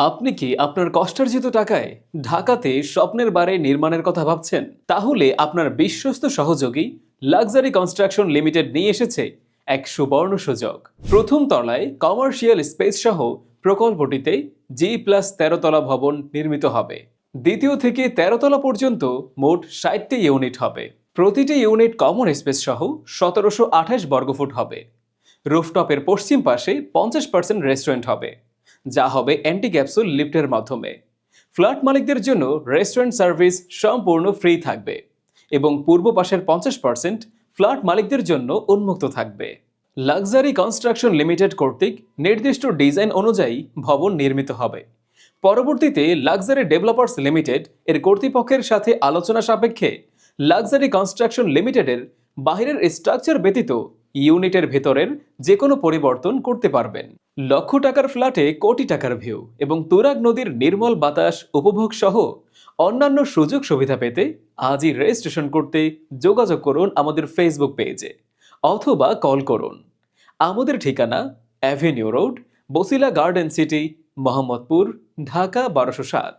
আপনি কি আপনার কষ্টার্জিত টাকায় ঢাকাতে স্বপ্নের বাড়ি নির্মাণের কথা ভাবছেন? তাহলে আপনার বিশ্বস্ত সহযোগী লাক্সারি কনস্ট্রাকশন লিমিটেড নিয়ে এসেছে এক সুবর্ণ সুযোগ। প্রথম তলায় কমার্শিয়াল স্পেস সহ প্রকল্পটিতে G+13 তলা ভবন নির্মিত হবে। দ্বিতীয় থেকে 13 তলা পর্যন্ত মোট 60টি ইউনিট হবে। প্রতিটি ইউনিট কমন স্পেস সহ 1728 বর্গফুট হবে। রুফটপের পশ্চিম পাশে 50% রেস্টুরেন্ট হবে, যা হবে অ্যান্টি ক্যাপসুল লিফটের মাধ্যমে। ফ্ল্যাট মালিকদের জন্য রেস্টুরেন্ট সার্ভিস সম্পূর্ণ ফ্রি থাকবে এবং পূর্ব পাশের 50% ফ্ল্যাট মালিকদের জন্য উন্মুক্ত থাকবে। লাক্সারি কনস্ট্রাকশন লিমিটেড কর্তৃক নির্দিষ্ট ডিজাইন অনুযায়ী ভবন নির্মিত হবে। পরবর্তীতে লাক্সারি ডেভেলপার্স লিমিটেড এর কর্তৃপক্ষের সাথে আলোচনা সাপেক্ষে লাক্সারি কনস্ট্রাকশন লিমিটেডের বাহিরের স্ট্রাকচার ব্যতীত ইউনিটের ভেতরের যে কোনো পরিবর্তন করতে পারবেন। লক্ষ টাকার ফ্ল্যাটে কোটি টাকার ভিউ এবং তুরাগ নদীর নির্মল বাতাস উপভোগ সহ অন্যান্য সুযোগ সুবিধা পেতে আজই রেজিস্ট্রেশন করতে যোগাযোগ করুন আমাদের ফেসবুক পেজে অথবা কল করুন। আমাদের ঠিকানা avenue road, Basila garden city, Mohammadpur, Dhaka 1207।